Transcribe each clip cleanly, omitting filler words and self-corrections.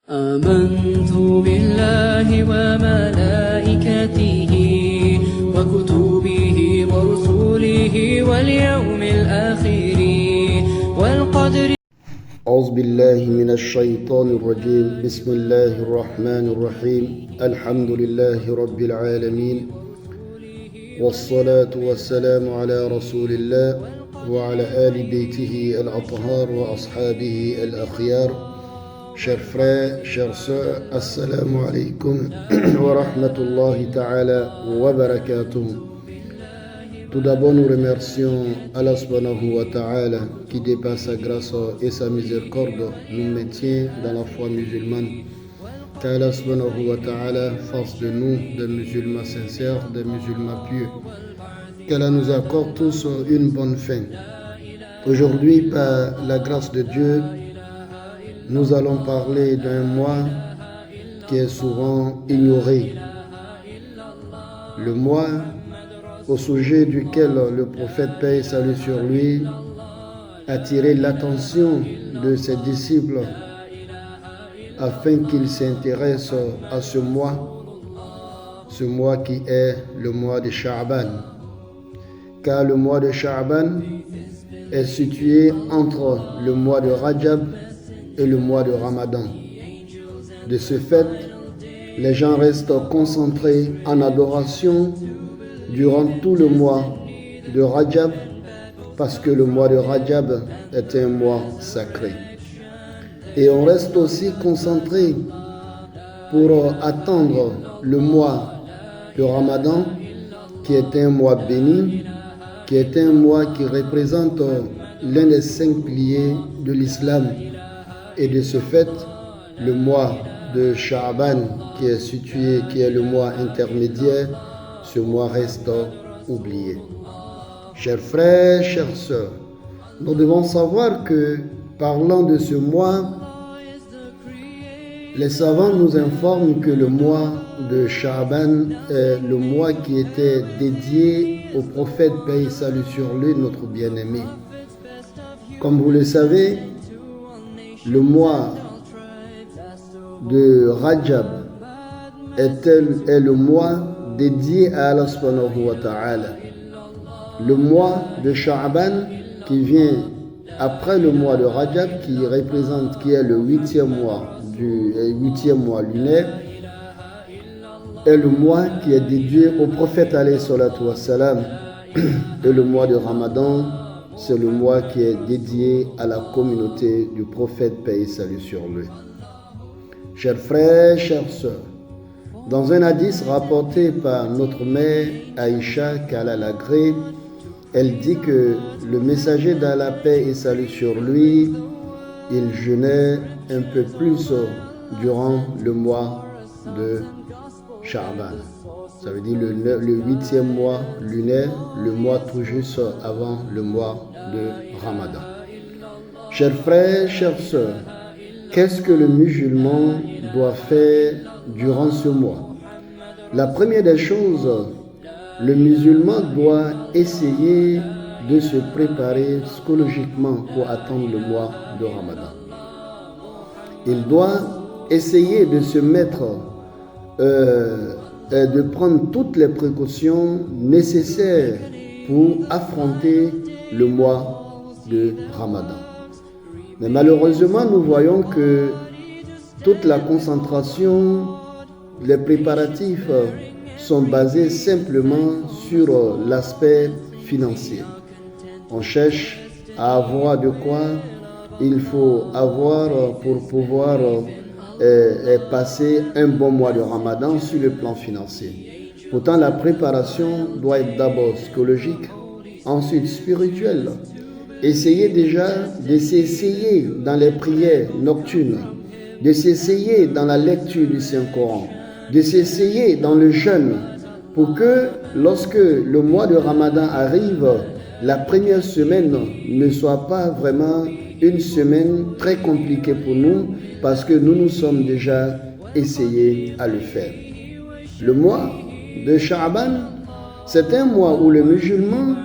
آمنت بالله وملائكته وكتبه ورسله واليوم الآخر والقدر. أعوذ بالله من الشيطان الرجيم. بسم الله الرحمن الرحيم. الحمد لله رب العالمين، والصلاة والسلام على رسول الله وعلى آل بيته الأطهار وأصحابه الأخيار. Chers frères, chères sœurs, assalamu alaikum wa rahmatullahi ta'ala wa barakatuh. Tout d'abord, nous remercions Allah subhanahu wa ta'ala qui, de par sa grâce et sa miséricorde, nous maintient dans la foi musulmane. Qu'Allah subhanahu wa ta'ala fasse de nous des musulmans sincères, des musulmans pieux. Qu'Allah nous accorde tous une bonne fin. Aujourd'hui, par la grâce de Dieu, nous allons parler d'un mois qui est souvent ignoré. Le mois au sujet duquel le prophète, paix et salut sur lui, a tiré l'attention de ses disciples afin qu'ils s'intéressent à ce mois qui est le mois de Sha'ban. Car le mois de Sha'ban est situé entre le mois de Rajab et le mois de Ramadan. De ce fait, les gens restent concentrés en adoration durant tout le mois de Rajab, parce que le mois de Rajab est un mois sacré. Et on reste aussi concentré pour attendre le mois de Ramadan, qui est un mois béni, qui est un mois qui représente l'un des 5 piliers de l'islam. Et de ce fait, le mois de Sha'ban qui est le mois intermédiaire, ce mois reste oublié. Chers frères, chères sœurs, nous devons savoir que, parlant de ce mois, les savants nous informent que le mois de Sha'ban est le mois qui était dédié au prophète, paix et salut sur lui, notre bien-aimé. Comme vous le savez, le mois de Rajab est le mois dédié à Allah subhanahu wa ta'ala. Le mois de Sha'ban qui vient après le mois de Rajab, qui est le 8e mois lunaire, est le mois qui est dédié au prophète alayhi salatu wassalam. Et le mois de Ramadan, c'est le mois qui est dédié à la communauté du prophète, paix et salut sur lui. Chers frères, chères sœurs, dans un hadith rapporté par notre mère Aïcha, qu'Allah l'agrée, elle dit que le messager d'Allah, paix et salut sur lui, il jeûnait un peu plus durant le mois de Sha'ban. Ça veut dire le 8e mois lunaire, le mois tout juste avant le mois de Ramadan. Chers frères, chères sœurs, qu'est-ce que le musulman doit faire durant ce mois? La première des choses, le musulman doit essayer de se préparer psychologiquement pour attendre le mois de Ramadan. Il doit essayer de se mettre de prendre toutes les précautions nécessaires pour affronter le mois de Ramadan. Mais malheureusement, nous voyons que toute la concentration, les préparatifs sont basés simplement sur l'aspect financier. On cherche à avoir de quoi il faut avoir pour pouvoir passer un bon mois de Ramadan sur le plan financier. Pourtant, la préparation doit être d'abord psychologique, ensuite spirituelle. Essayez déjà de s'essayer dans les prières nocturnes, de s'essayer dans la lecture du Saint-Coran, de s'essayer dans le jeûne, pour que lorsque le mois de Ramadan arrive, la première semaine ne soit pas vraiment une semaine très compliquée pour nous, parce que nous nous sommes déjà essayés à le faire. Le mois de Sha'ban, c'est un mois où le musulman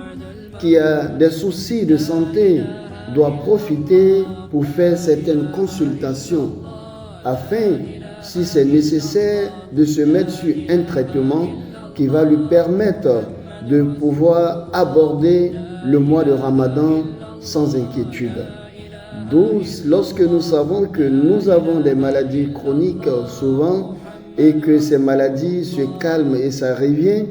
qui a des soucis de santé doit profiter pour faire certaines consultations afin, si c'est nécessaire, de se mettre sur un traitement qui va lui permettre de pouvoir aborder le mois de Ramadan sans inquiétude. D'où, lorsque nous savons que nous avons des maladies chroniques souvent et que ces maladies se calment et ça revient,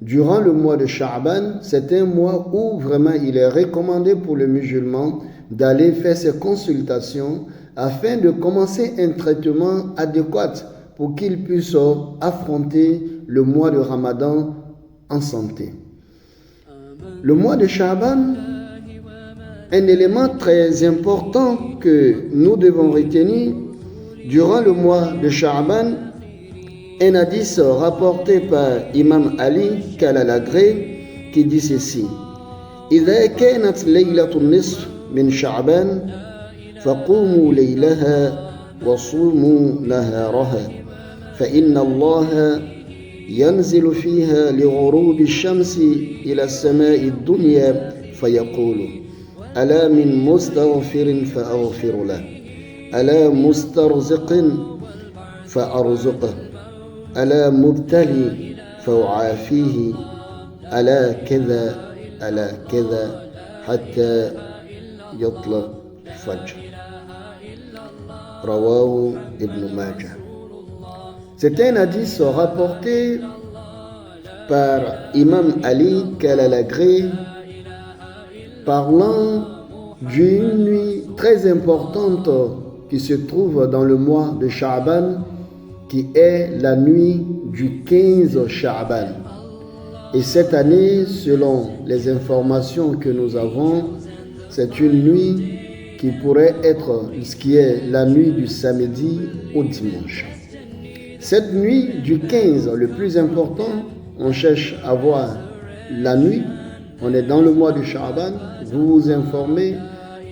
durant le mois de Sha'ban, c'est un mois où vraiment il est recommandé pour le musulman d'aller faire ses consultations afin de commencer un traitement adéquat pour qu'il puisse affronter le mois de Ramadan en santé. Le mois de Sha'ban, un élément très important que nous devons retenir durant le mois de Sha'ban, un hadith rapporté par Imam Ali Kalalagré qui dit ceci: إذا كانت ليلة النصف من شعبان فقوموا ليلها وصوموا نهارها فإن الله ينزل فيها لغروب الشمس إلى السماء الدنيا فيقول ألا من مستغفر فأغفر له ألا مسترزق فأرزقه ألا مبتلي فأعافيه ألا كذا حتى يطلع الفجر. رواه Ibn Majah. C'est un hadith rapporté par Imam Ali Kalalagré parlant d'une nuit très importante qui se trouve dans le mois de Sha'ban, qui est la nuit du 15 Sha'ban. Et cette année, selon les informations que nous avons, c'est une nuit qui pourrait être ce qui est la nuit du samedi au dimanche. Cette nuit du 15, le plus important, on cherche à voir la nuit. On est dans le mois de Sha'ban, vous vous informez,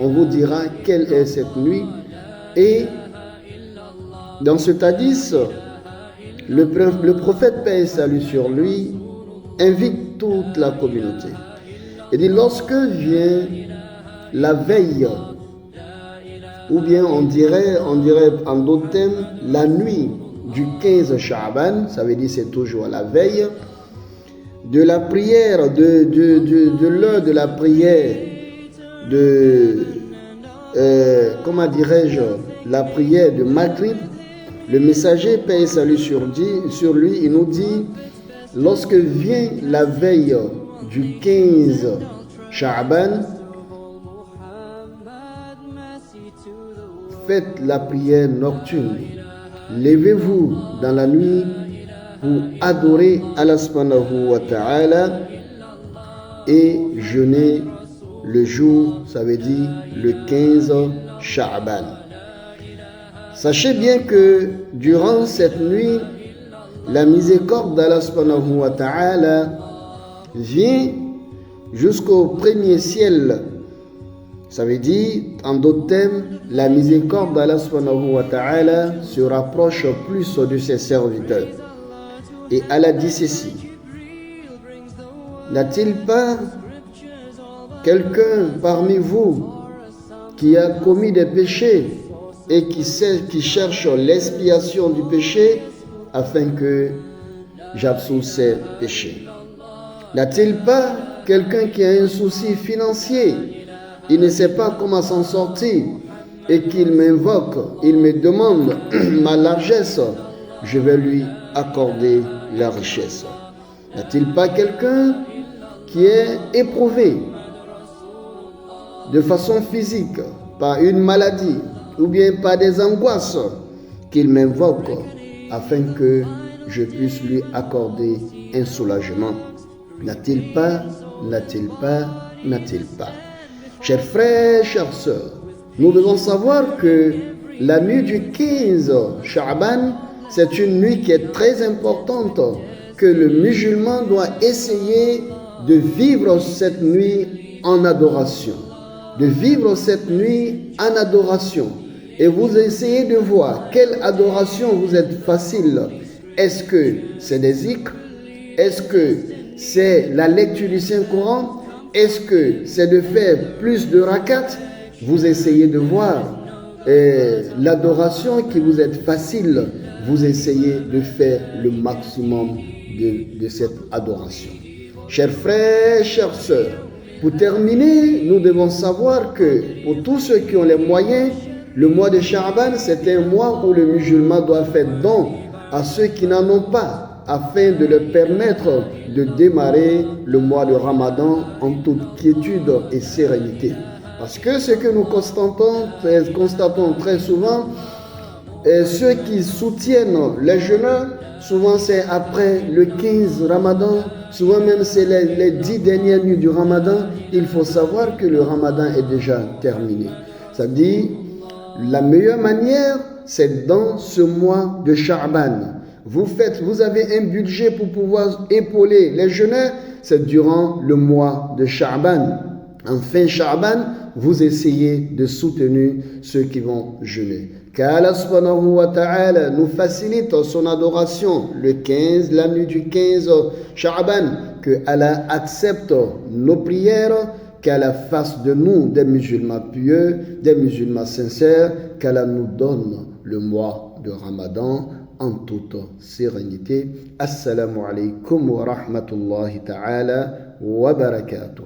on vous dira quelle est cette nuit. Et dans ce hadith, le prophète, paix et salut sur lui, invite toute la communauté. Il dit, lorsque vient la veille, ou bien on dirait en d'autres termes, la nuit du 15 Sha'ban, ça veut dire c'est toujours la veille, de la prière, de l'heure de la prière, la prière de Maghrib, le messager, paix et salut sur lui, il nous dit, lorsque vient la veille du 15 Sha'ban, faites la prière nocturne. Levez-vous dans la nuit pour adorer Allah subhanahu wa ta'ala et jeûner le jour, ça veut dire le 15 Sha'ban. Sachez bien que durant cette nuit, la miséricorde d'Allah subhanahu wa ta'ala vient jusqu'au premier ciel. Ça veut dire, en d'autres termes, la miséricorde d'Allah subhanahu wa ta'ala se rapproche plus de ses serviteurs. Et Allah dit ceci: n'a-t-il pas quelqu'un parmi vous qui a commis des péchés et qui cherche l'expiation du péché afin que j'absous ses péchés? N'a-t-il pas quelqu'un qui a un souci financier, il ne sait pas comment s'en sortir et qu'il m'invoque, il me demande ma largesse, je vais lui accorder la richesse? N'a-t-il pas quelqu'un qui est éprouvé de façon physique par une maladie ou bien par des angoisses, qu'il m'invoque afin que je puisse lui accorder un soulagement? N'a-t-il pas? Chers frères, chères sœurs, nous devons savoir que la nuit du 15 Sha'ban, c'est une nuit qui est très importante, que le musulman doit essayer de vivre cette nuit en adoration. Et vous essayez de voir quelle adoration vous êtes facile. Est-ce que c'est des zikrs? Est-ce que c'est la lecture du Saint-Coran? Est-ce que c'est de faire plus de rakat? Vous essayez de voir l'adoration qui vous est facile, vous essayez de faire le maximum de cette adoration. Chers frères, chères sœurs, pour terminer, nous devons savoir que pour tous ceux qui ont les moyens, le mois de Sha'ban, c'est un mois où le musulman doit faire don à ceux qui n'en ont pas, afin de leur permettre de démarrer le mois de Ramadan en toute quiétude et sérénité. Parce que ce que nous constatons très souvent, ceux qui soutiennent les jeûneurs, souvent c'est après le 15 Ramadan, souvent même c'est les 10 dernières nuits du Ramadan. Il faut savoir que le Ramadan est déjà terminé. Ça dit, la meilleure manière, c'est dans ce mois de Sha'ban. Vous avez un budget pour pouvoir épauler les jeûneurs, c'est durant le mois de Sha'ban. En fin Sha'ban, vous essayez de soutenir ceux qui vont jeûner. Qu'Allah subhanahu wa ta'ala nous facilite son adoration le 15, la nuit du 15 Sha'ban, que Allah accepte nos prières, qu'Allah fasse de nous des musulmans pieux, des musulmans sincères, qu'Allah nous donne le mois de Ramadan en toute sérénité. Assalamu alaikum wa rahmatullahi ta'ala wa barakatuh.